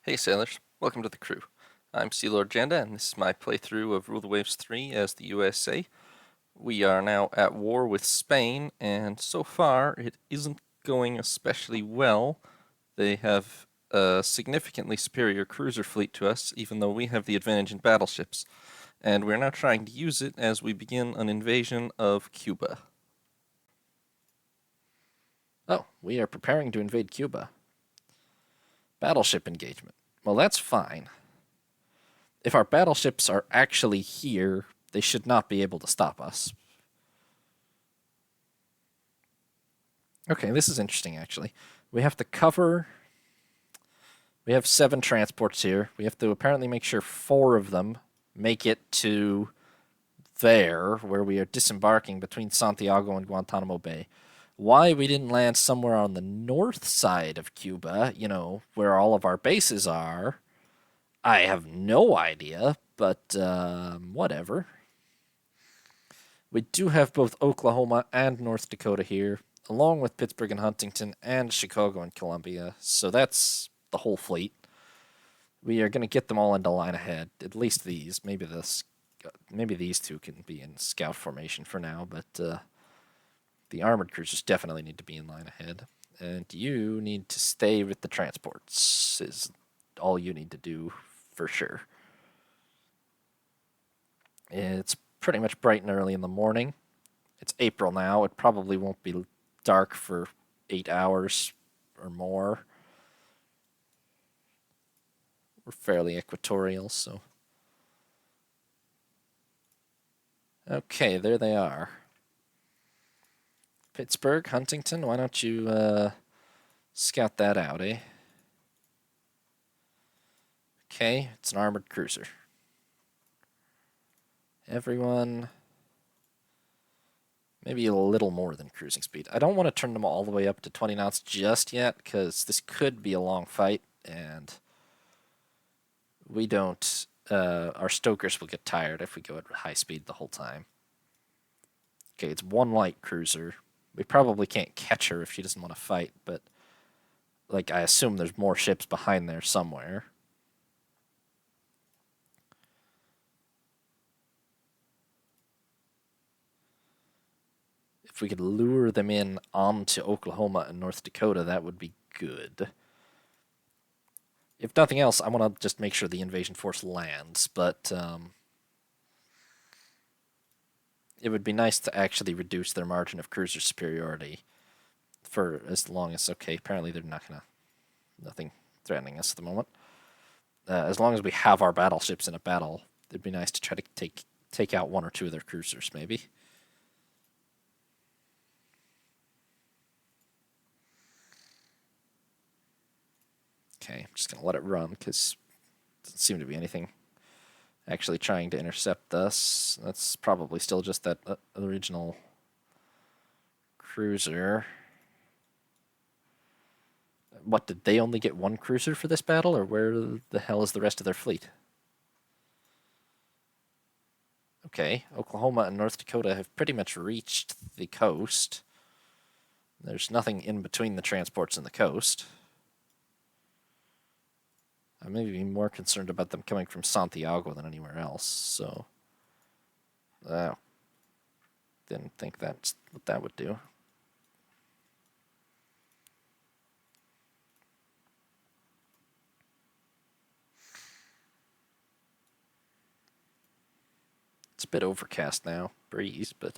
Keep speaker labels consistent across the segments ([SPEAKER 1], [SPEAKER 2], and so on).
[SPEAKER 1] Hey sailors, welcome to the crew. I'm Sea Lord Janda, and this is my playthrough of Rule the Waves 3 as the USA. We are now at war with Spain, and so far it isn't going especially well. They have a significantly superior cruiser fleet to us, even though we have the advantage in battleships. And we're now trying to use it as we begin an invasion of Cuba.
[SPEAKER 2] Oh, we are preparing to invade Cuba. Battleship engagement. Well, that's fine. If our battleships are actually here, they should not be able to stop us. Okay, this is interesting, actually. We have to cover. We have 7 transports here. We have to apparently make sure 4 of them make it to there, where we are disembarking between Santiago and Guantanamo Bay. Why we didn't land somewhere on the north side of Cuba, where all of our bases are, I have no idea, but whatever. We do have both Oklahoma and North Dakota here, along with Pittsburgh and Huntington and Chicago and Columbia, so that's the whole fleet. We are going to get them all into line ahead, at least these. Maybe these two can be in scout formation for now, but the armored cruisers definitely need to be in line ahead. And you need to stay with the transports, is all you need to do for sure. It's pretty much bright and early in the morning. It's April now. It probably won't be dark for 8 hours or more. We're fairly equatorial, so. Okay, there they are. Pittsburgh, Huntington, why don't you scout that out, eh? Okay, it's an armored cruiser. Everyone, maybe a little more than cruising speed. I don't want to turn them all the way up to 20 knots just yet, because this could be a long fight, and we don't. Our stokers will get tired if we go at high speed the whole time. Okay, it's one light cruiser. We probably can't catch her if she doesn't want to fight, but like I assume there's more ships behind there somewhere. If we could lure them in onto Oklahoma and North Dakota, that would be good. If nothing else, I want to just make sure the invasion force lands, but it would be nice to actually reduce their margin of cruiser superiority for as long as, okay, apparently they're nothing threatening us at the moment. As long as we have our battleships in a battle, it'd be nice to try to take out 1 or 2 of their cruisers, maybe. Okay, I'm just going to let it run, because it doesn't seem to be anything actually trying to intercept us. That's probably still just that original cruiser. What, did they only get 1 cruiser for this battle, or where the hell is the rest of their fleet? Okay, Oklahoma and North Dakota have pretty much reached the coast. There's nothing in between the transports and the coast. I may be more concerned about them coming from Santiago than anywhere else, so. Didn't think that's what that would do. It's a bit overcast now, breeze, but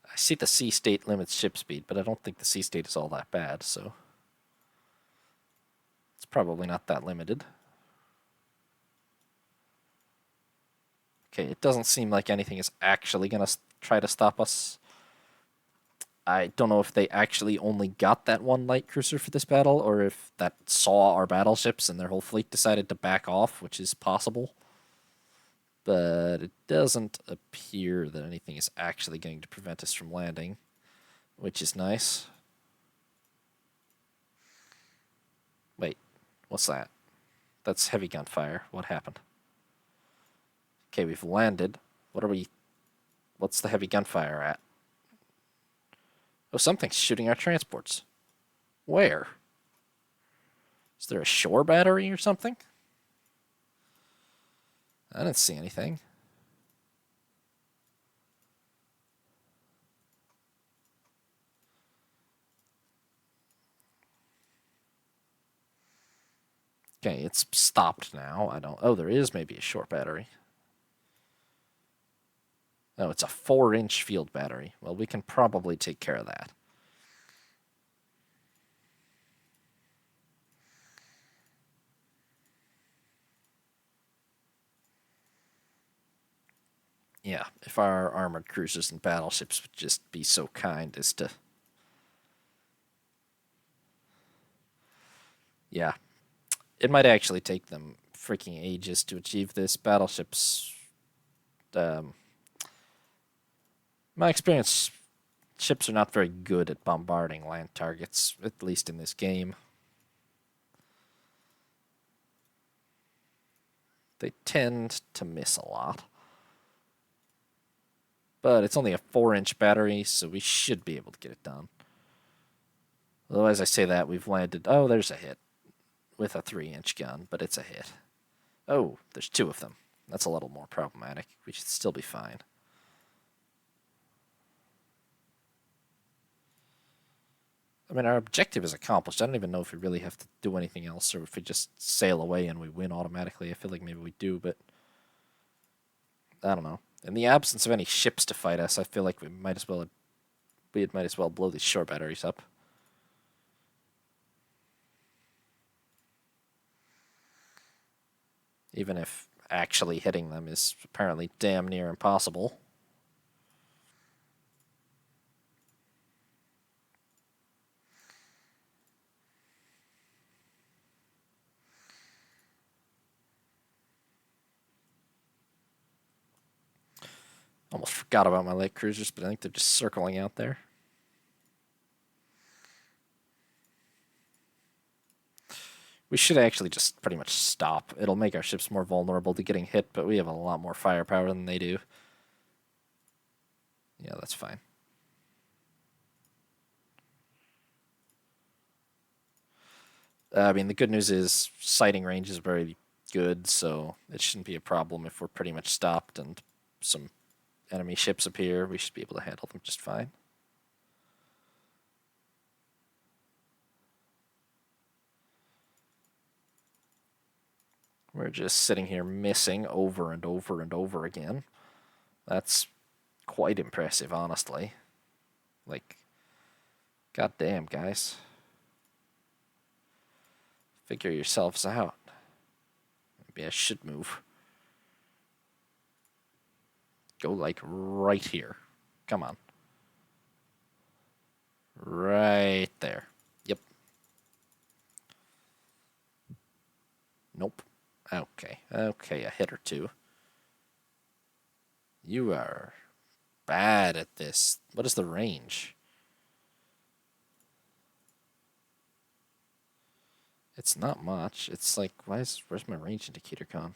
[SPEAKER 2] I see the sea state limits ship speed, but I don't think the sea state is all that bad, so it's probably not that limited. Okay, it doesn't seem like anything is actually going to try to stop us. I don't know if they actually only got that 1 light cruiser for this battle, or if that saw our battleships and their whole fleet decided to back off, which is possible. But it doesn't appear that anything is actually going to prevent us from landing, which is nice. Wait, what's that? That's heavy gunfire. What happened? Okay, we've landed. What's the heavy gunfire at? Oh, something's shooting our transports. Where? Is there a shore battery or something? I didn't see anything. Okay, it's stopped now. I don't... Oh, there is maybe a short battery. Oh, it's a 4-inch field battery. Well, we can probably take care of that. Yeah, if our armored cruisers and battleships would just be so kind as to... Yeah, it might actually take them freaking ages to achieve this. Battleships... my experience, ships are not very good at bombarding land targets, at least in this game. They tend to miss a lot. But it's only a 4-inch battery, so we should be able to get it done. Although, as I say that, we've landed... Oh, there's a hit with a 3-inch gun, but it's a hit. Oh, there's 2 of them. That's a little more problematic. We should still be fine. I mean, our objective is accomplished. I don't even know if we really have to do anything else, or if we just sail away and we win automatically. I feel like maybe we do, but I don't know. In the absence of any ships to fight us, I feel like we might as well blow these shore batteries up. Even if actually hitting them is apparently damn near impossible. Almost forgot about my light cruisers, but I think they're just circling out there. We should actually just pretty much stop. It'll make our ships more vulnerable to getting hit, but we have a lot more firepower than they do. Yeah, that's fine. I mean, the good news is sighting range is very good, so it shouldn't be a problem if we're pretty much stopped and some enemy ships appear. We should be able to handle them just fine. We're just sitting here missing over and over and over again. That's quite impressive, honestly. Like, goddamn, guys. Figure yourselves out. Maybe I should move. Go, like, right here. Come on. Right there. Yep. Nope. Okay. Okay, a hit or two. You are bad at this. What is the range? It's not much. It's like, where's my range indicator gone?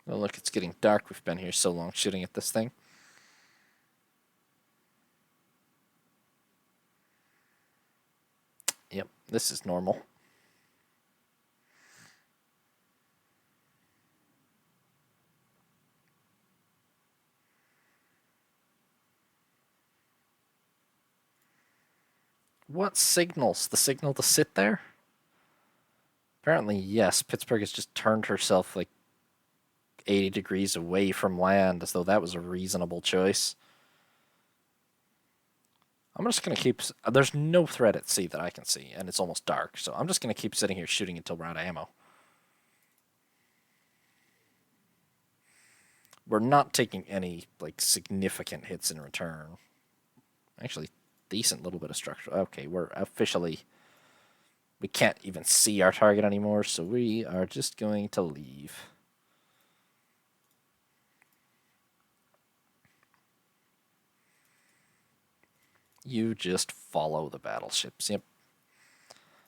[SPEAKER 2] Oh, look, it's getting dark. We've been here so long shooting at this thing. Yep, this is normal. What signals? The signal to sit there? Apparently, yes. Pittsburgh has just turned herself like 80 degrees away from land as though that was a reasonable choice. I'm just going to keep... There's no threat at sea that I can see, and it's almost dark, so I'm just going to keep sitting here shooting until we're out of ammo. We're not taking any, like, significant hits in return. Actually, decent little bit of structure. Okay, we're officially... We can't even see our target anymore, so we are just going to leave. You just follow the battleships. Yep.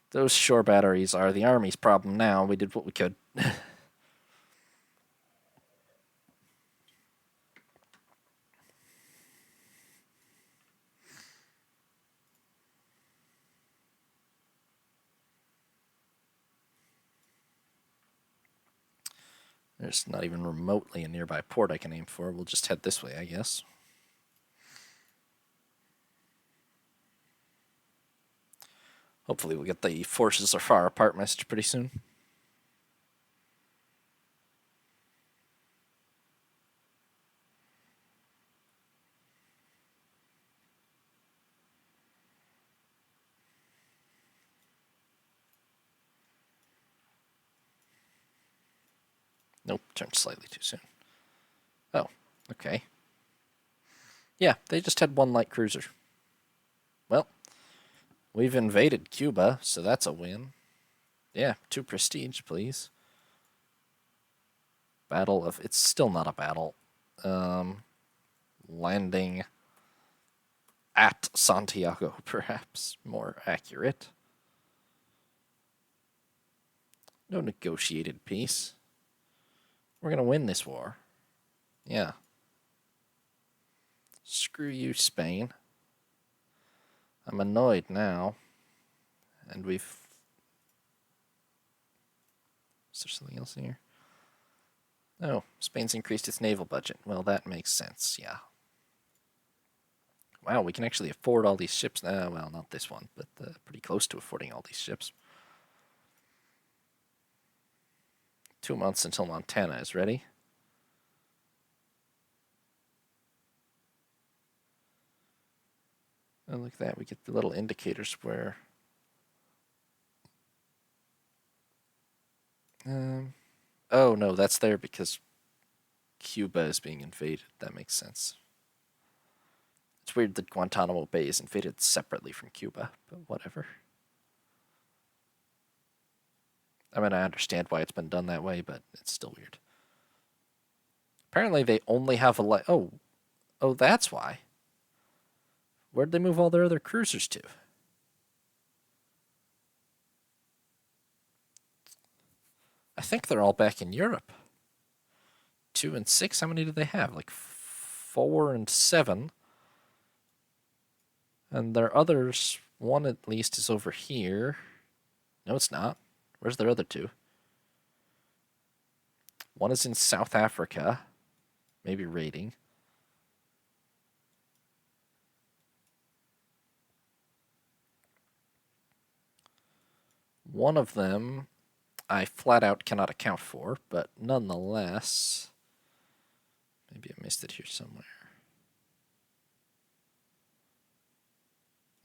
[SPEAKER 2] Those shore batteries are the Army's problem now. We did what we could. There's not even remotely a nearby port I can aim for. We'll just head this way, I guess. Hopefully we'll get the forces are far apart message pretty soon. Nope, turned slightly too soon. Oh, okay. Yeah, they just had one light cruiser. Well, we've invaded Cuba, so that's a win. Yeah, 2 prestige, please. Battle of... It's still not a battle. Landing at Santiago, perhaps. More accurate. No negotiated peace. We're going to win this war. Yeah. Screw you, Spain. I'm annoyed now. And we've... Is there something else in here? Oh, Spain's increased its naval budget. Well, that makes sense, yeah. Wow, we can actually afford all these ships. Well, not this one, but pretty close to affording all these ships. 2 months until Montana is ready. And look at that, we get the little indicators where... oh, no, that's there because Cuba is being invaded. That makes sense. It's weird that Guantanamo Bay is invaded separately from Cuba, but whatever. I mean, I understand why it's been done that way, but it's still weird. Apparently they only have a... Oh, that's why. Where'd they move all their other cruisers to? I think they're all back in Europe. 2 and 6, how many do they have? Like 4 and 7. And their others, one at least is over here. No, it's not. Where's their other 2? One is in South Africa. Maybe raiding. One of them I flat out cannot account for, but nonetheless... Maybe I missed it here somewhere.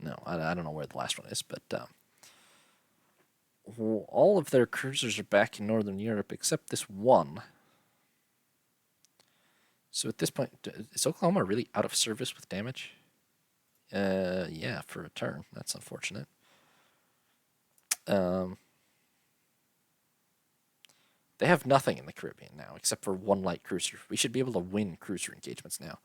[SPEAKER 2] No, I don't know where the last one is, but all of their cruisers are back in Northern Europe except this one. So at this point, is Oklahoma really out of service with damage? Yeah, for a turn. That's unfortunate. They have nothing in the Caribbean now except for 1 light cruiser. We should be able to win cruiser engagements now.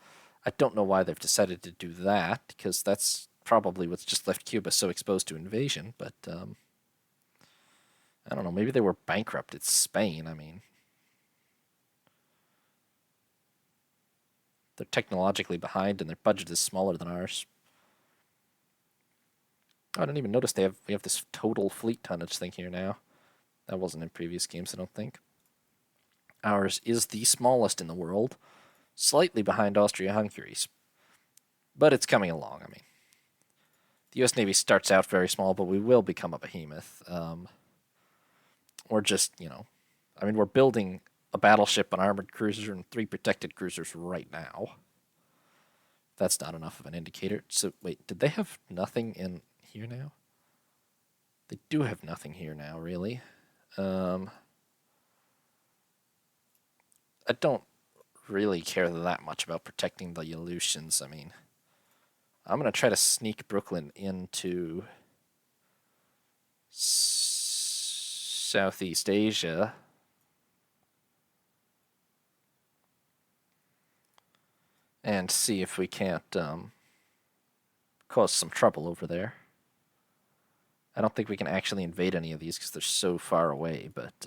[SPEAKER 2] I don't know why they've decided to do that, because that's probably what's just left Cuba so exposed to invasion, but I don't know, maybe they were bankrupt. It's Spain, I mean. They're technologically behind and their budget is smaller than ours. Oh, I didn't even notice we have this total fleet tonnage thing here now. That wasn't in previous games, I don't think. Ours is the smallest in the world, slightly behind Austria-Hungary's. But it's coming along, I mean. The U.S. Navy starts out very small, but we will become a behemoth. Or just, I mean, we're building a battleship, an armored cruiser, and 3 protected cruisers right now. That's not enough of an indicator. So, wait, did they have nothing in here now? They do have nothing here now, really. I don't really care that much about protecting the Aleutians. I mean, I'm going to try to sneak Brooklyn into Southeast Asia. And see if we can't cause some trouble over there. I don't think we can actually invade any of these because they're so far away, but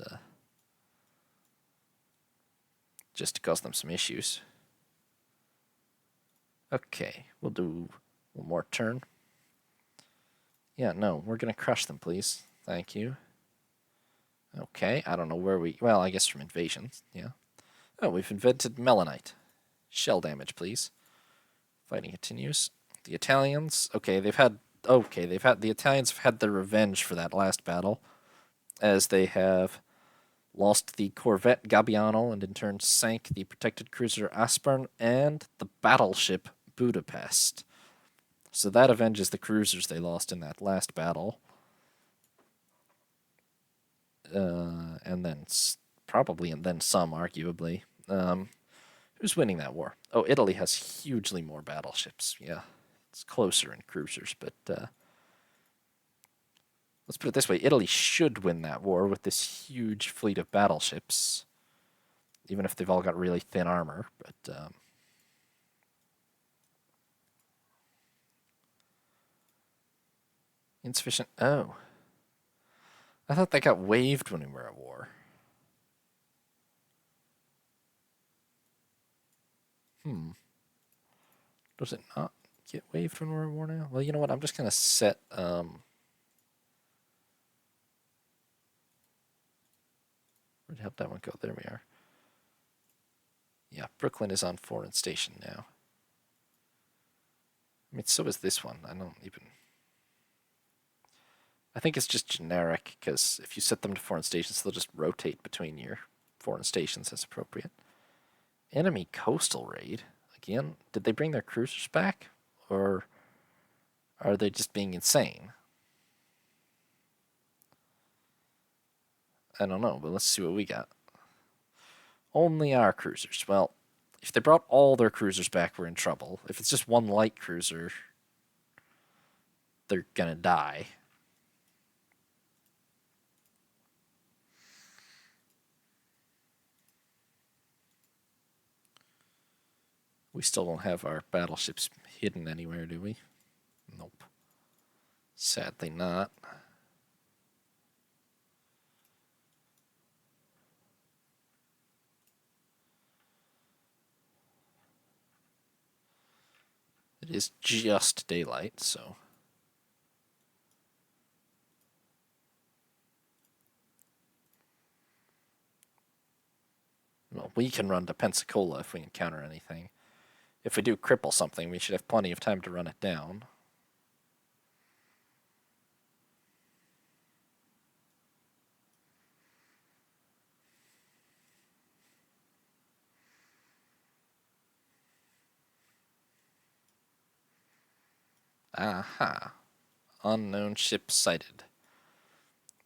[SPEAKER 2] just to cause them some issues. Okay, we'll do one more turn. Yeah, no, we're going to crush them, please. Thank you. Okay, I don't know where we... Well, I guess from invasions, yeah. Oh, we've invented melanite. Shell damage, please. Fighting continues. The Italians... Okay, they've had... Okay, the Italians have had their revenge for that last battle, as they have lost the corvette Gabbiano and in turn sank the protected cruiser Aspern and the battleship Budapest. So that avenges the cruisers they lost in that last battle. And then probably, and then some, arguably. Who's winning that war? Oh, Italy has hugely more battleships. Yeah, it's closer in cruisers, but let's put it this way: Italy should win that war with this huge fleet of battleships, even if they've all got really thin armor. But insufficient. Oh, I thought they got waived when we were at war. Does it not get waived when we're at war now? Well, you know what? I'm just gonna set where the hell did that one go? There we are. Yeah, Brooklyn is on foreign station now. I mean, so is this one. I don't even... I think it's just generic, because if you set them to foreign stations, they'll just rotate between your foreign stations as appropriate. Enemy coastal raid. Again, did they bring their cruisers back? Or are they just being insane? I don't know, but let's see what we got. Only our cruisers. Well, if they brought all their cruisers back, we're in trouble. If it's just one light cruiser, they're gonna die. We still don't have our battleships hidden anywhere, do we? Nope. Sadly not. It is just daylight, so... Well, we can run to Pensacola if we encounter anything. If we do cripple something, we should have plenty of time to run it down. Aha. Unknown ship sighted.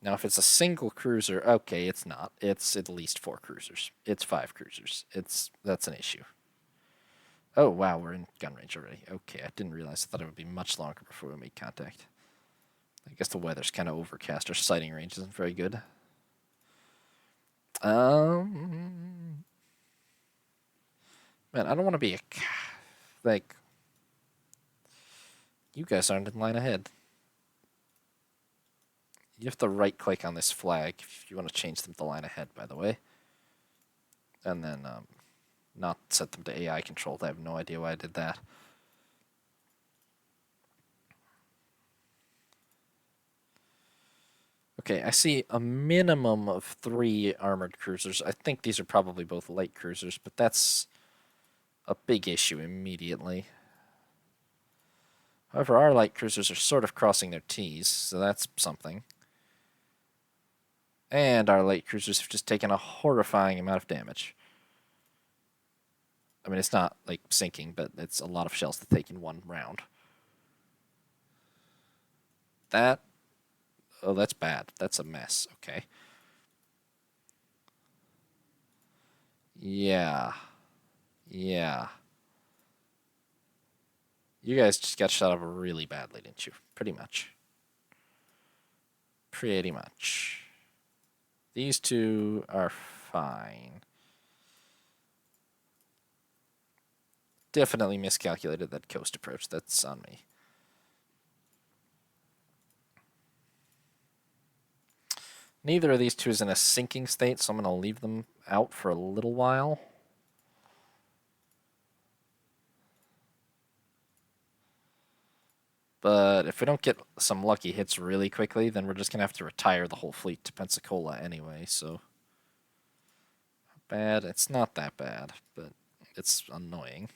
[SPEAKER 2] Now, if it's a single cruiser, okay, it's not. It's at least 4 cruisers. It's 5 cruisers. That's an issue. Oh, wow, we're in gun range already. Okay, I didn't realize. I thought it would be much longer before we made contact. I guess the weather's kind of overcast. Our sighting range isn't very good. Man, I don't want to be a... Like... You guys aren't in line ahead. You have to right-click on this flag if you want to change them to line ahead, by the way. And then not set them to AI controlled. I have no idea why I did that. Okay, I see a minimum of 3 armored cruisers. I think these are probably both light cruisers, but that's a big issue immediately. However, our light cruisers are sort of crossing their T's, so that's something. And our light cruisers have just taken a horrifying amount of damage. I mean, it's not, like, sinking, but it's a lot of shells to take in one round. That... Oh, that's bad. That's a mess. Okay. Yeah. Yeah. You guys just got shot up really badly, didn't you? Pretty much. Pretty much. These two are fine. Definitely miscalculated that coast approach. That's on me. Neither of these two is in a sinking state, so I'm going to leave them out for a little while. But if we don't get some lucky hits really quickly, then we're just going to have to retire the whole fleet to Pensacola anyway, so... Bad? It's not that bad, but it's annoying.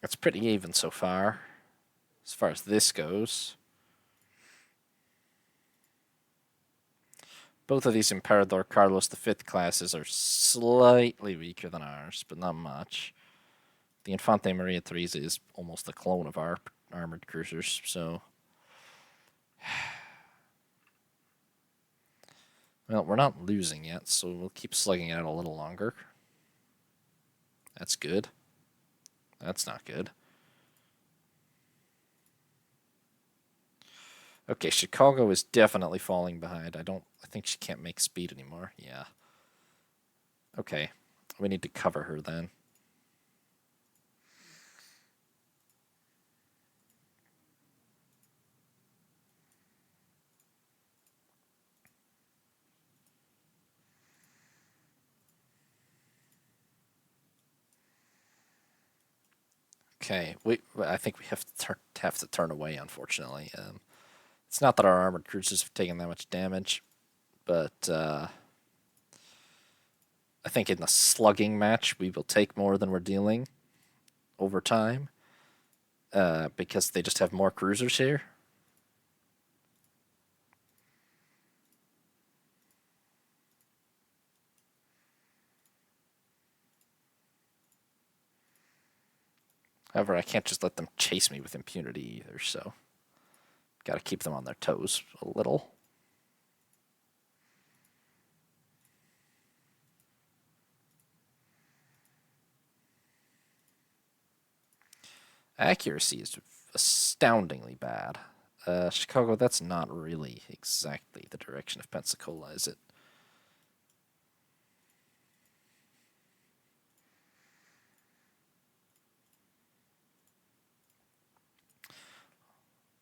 [SPEAKER 2] It's pretty even so far as this goes. Both of these Emperador Carlos V classes are slightly weaker than ours, but not much. The Infante Maria Theresa is almost a clone of our armored cruisers, so... Well, we're not losing yet, so we'll keep slugging it out a little longer. That's good. That's not good. Okay, Chicago is definitely falling behind. I think she can't make speed anymore. Yeah. Okay. We need to cover her then. Okay, I think we have to turn away, unfortunately. It's not that our armored cruisers have taken that much damage, but I think in the slugging match we will take more than we're dealing over time, because they just have more cruisers here. However, I can't just let them chase me with impunity either, so got to keep them on their toes a little. Accuracy is astoundingly bad. Chicago, that's not really exactly the direction of Pensacola, is it?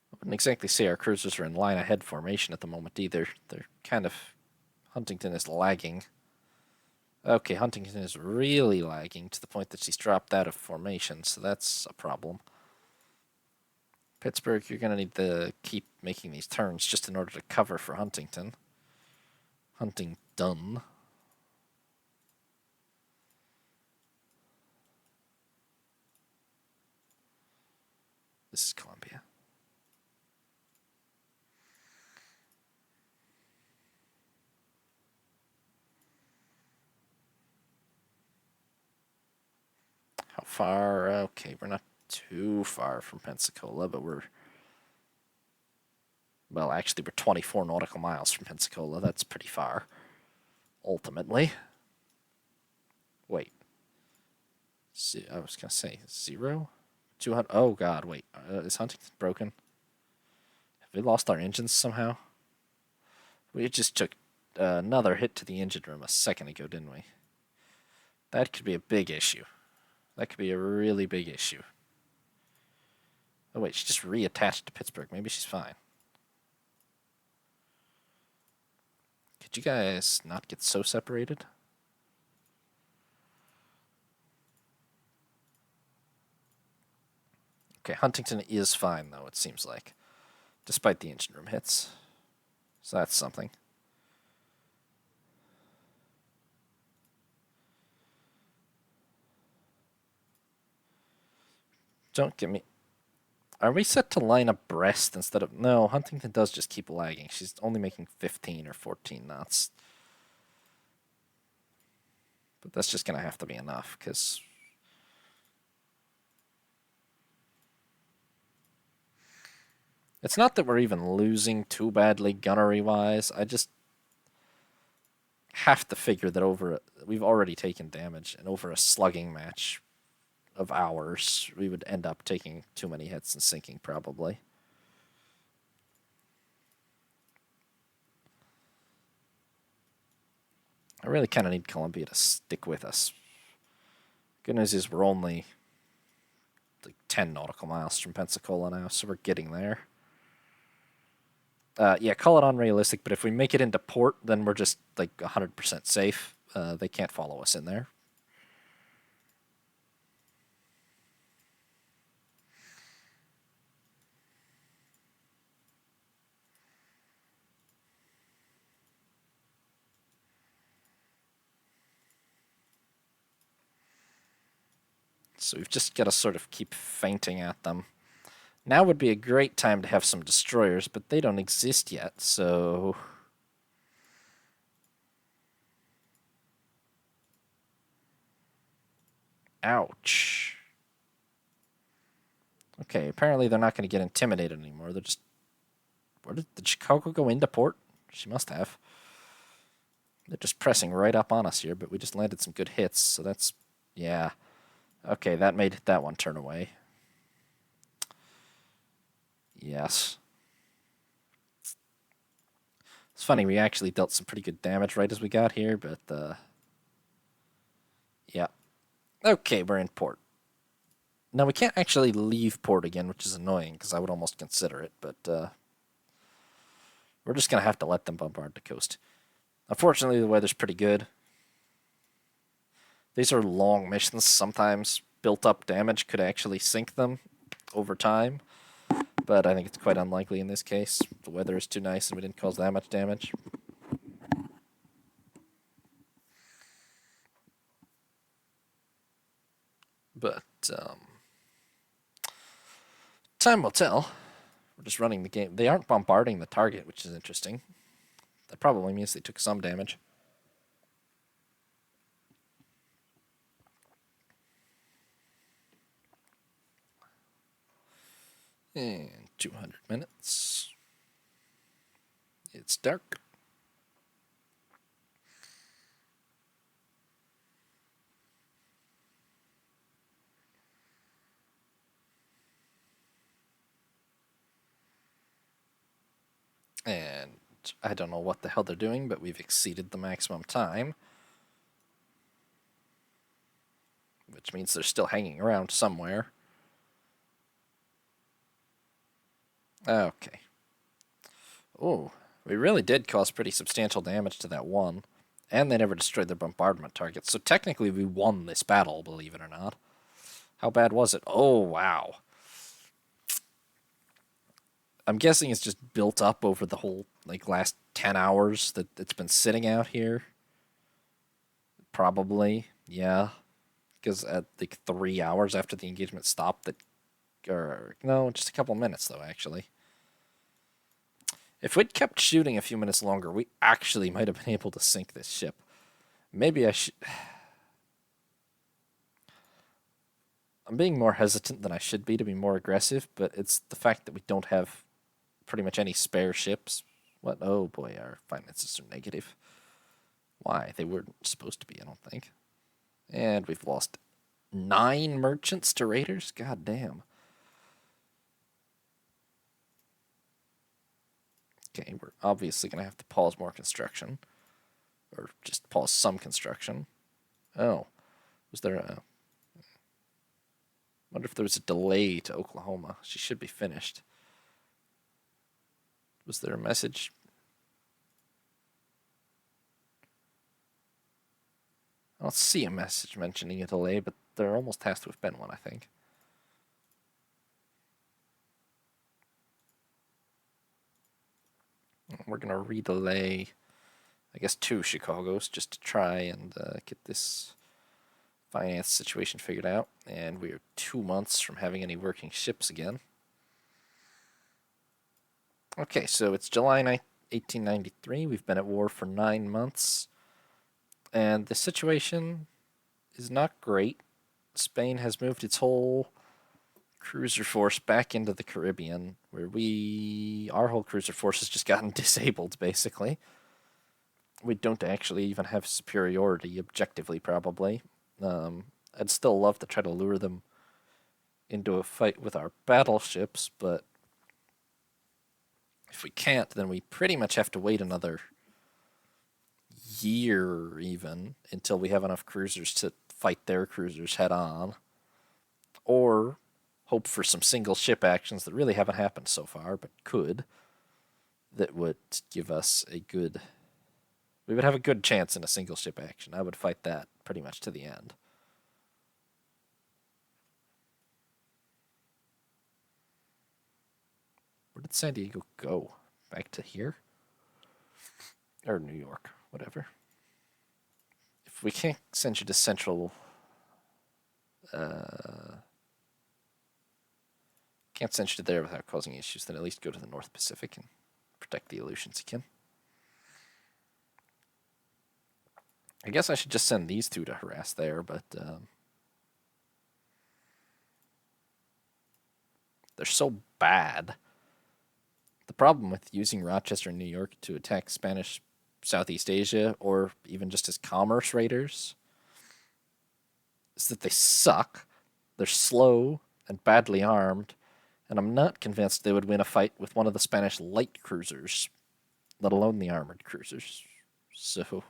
[SPEAKER 2] I wouldn't exactly say our cruisers are in line ahead formation at the moment either. They're kind of... Huntington is lagging. Okay, Huntington is really lagging to the point that she's dropped out of formation, so that's a problem. Pittsburgh, you're going to need to keep making these turns just in order to cover for Huntington. Huntington. This is Columbia. How far? Okay, we're not too far from Pensacola, but we're... Well, actually, we're 24 nautical miles from Pensacola. That's pretty far, ultimately. Wait. I was going to say 0? 200. Oh, God, wait. Is Huntington broken? Have we lost our engines somehow? We just took another hit to the engine room a second ago, didn't we? That could be a big issue. That could be a really big issue. Oh, wait, she just reattached to Pittsburgh. Maybe she's fine. Could you guys not get so separated? Okay, Huntington is fine, though, it seems like, despite the engine room hits. So that's something. Don't get me... Are we set to line abreast instead of... No, Huntington does just keep lagging. She's only making 15 or 14 knots. But that's just going to have to be enough, because... It's not that we're even losing too badly gunnery-wise. I just have to figure that we've already taken damage, and over a slugging match of ours, we would end up taking too many hits and sinking, probably. I really kind of need Columbia to stick with us. Good news is we're only like 10 nautical miles from Pensacola now, so we're getting there. Yeah, call it unrealistic, but if we make it into port, then we're just like 100% safe. They can't follow us in there. So we've just got to sort of keep feinting at them. Now would be a great time to have some destroyers, but they don't exist yet, so... Ouch. Okay, apparently they're not going to get intimidated anymore. They're just... Where did Chicago go into port? She must have. They're just pressing right up on us here, but we just landed some good hits, so that's... Yeah. Okay, that made that one turn away. Yes. It's funny, we actually dealt some pretty good damage right as we got here, but, yeah. Okay, we're in port. Now, we can't actually leave port again, which is annoying, because I would almost consider it, but, we're just going to have to let them bombard the coast. Unfortunately, the weather's pretty good. These are long missions. Sometimes built-up damage could actually sink them over time, but I think it's quite unlikely in this case. The weather is too nice and we didn't cause that much damage. But, time will tell. We're just running the game. They aren't bombarding the target, which is interesting. That probably means they took some damage. And 200 minutes. It's dark. And I don't know what the hell they're doing, but we've exceeded the maximum time. Which means they're still hanging around somewhere. Okay. Oh, we really did cause pretty substantial damage to that one. And they never destroyed their bombardment targets. So technically we won this battle, believe it or not. How bad was it? Oh, wow. I'm guessing it's just built up over the whole last 10 hours that it's been sitting out here. Probably, yeah. Because at 3 hours after the engagement stopped, or no, just a couple minutes though, actually. If we'd kept shooting a few minutes longer, we actually might have been able to sink this ship. Maybe I should... I'm being more hesitant than I should be to be more aggressive, but it's the fact that we don't have pretty much any spare ships. What? Oh boy, our finances are negative. Why? They weren't supposed to be, I don't think. And we've lost 9 merchants to raiders? God damn. Okay, we're obviously going to have to pause more construction. Or just pause some construction. Oh. Was there a... wonder if there was a delay to Oklahoma. She should be finished. Was there a message? I don't see a message mentioning a delay, but there almost has to have been one, I think. We're going to redelay, I guess, 2 Chicagos just to try and get this finance situation figured out. And we are 2 months from having any working ships again. Okay, so it's July 1893. We've been at war for 9 months. And the situation is not great. Spain has moved its whole cruiser force back into the Caribbean, where our whole cruiser force has just gotten disabled, basically. We don't actually even have superiority, objectively, probably. I'd still love to try to lure them into a fight with our battleships, but if we can't, then we pretty much have to wait another year, even, until we have enough cruisers to fight their cruisers head on. Or hope for some single ship actions that really haven't happened so far, but could. That would give us a good... We would have a good chance in a single ship action. I would fight that pretty much to the end. Where did San Diego go? Back to here? Or New York, whatever. If we can't send you to Central... can't send you to there without causing issues, then at least go to the North Pacific and protect the Aleutians again. I guess I should just send these two to harass there, but they're so bad. The problem with using Rochester and New York to attack Spanish Southeast Asia, or even just as commerce raiders, is that they suck, they're slow, and badly armed, and I'm not convinced they would win a fight with one of the Spanish light cruisers, let alone the armored cruisers. So...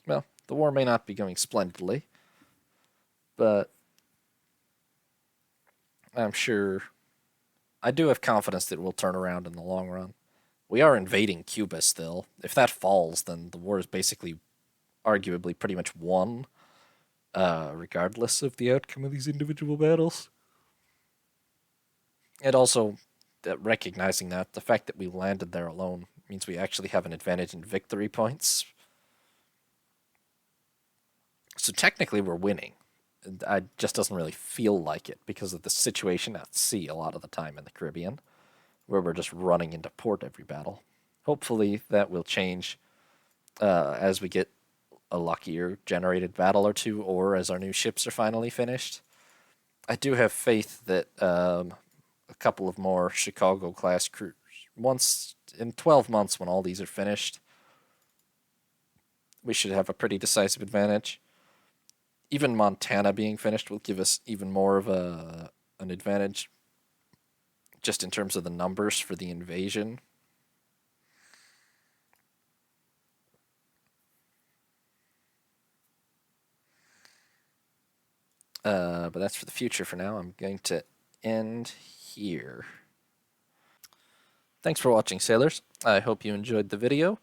[SPEAKER 2] well, the war may not be going splendidly, but I'm sure... I do have confidence that it will turn around in the long run. We are invading Cuba still. If that falls, then the war is basically, arguably, pretty much won, regardless of the outcome of these individual battles. And also, recognizing that, the fact that we landed there alone means we actually have an advantage in victory points. So technically we're winning. It just doesn't really feel like it because of the situation at sea a lot of the time in the Caribbean, where we're just running into port every battle. Hopefully that will change as we get a luckier generated battle or two, or as our new ships are finally finished. I do have faith that a couple of more Chicago-class cruisers, once in 12 months when all these are finished, we should have a pretty decisive advantage. Even Montana being finished will give us even more of an advantage, just in terms of the numbers for the invasion. But that's for the future for now. I'm going to end here. Thanks for watching, sailors. I hope you enjoyed the video.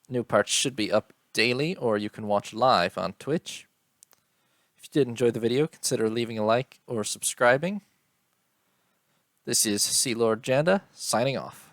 [SPEAKER 2] New parts should be up daily, or you can watch live on Twitch. If you did enjoy the video, consider leaving a like or subscribing. This is Sea Lord Janda, signing off.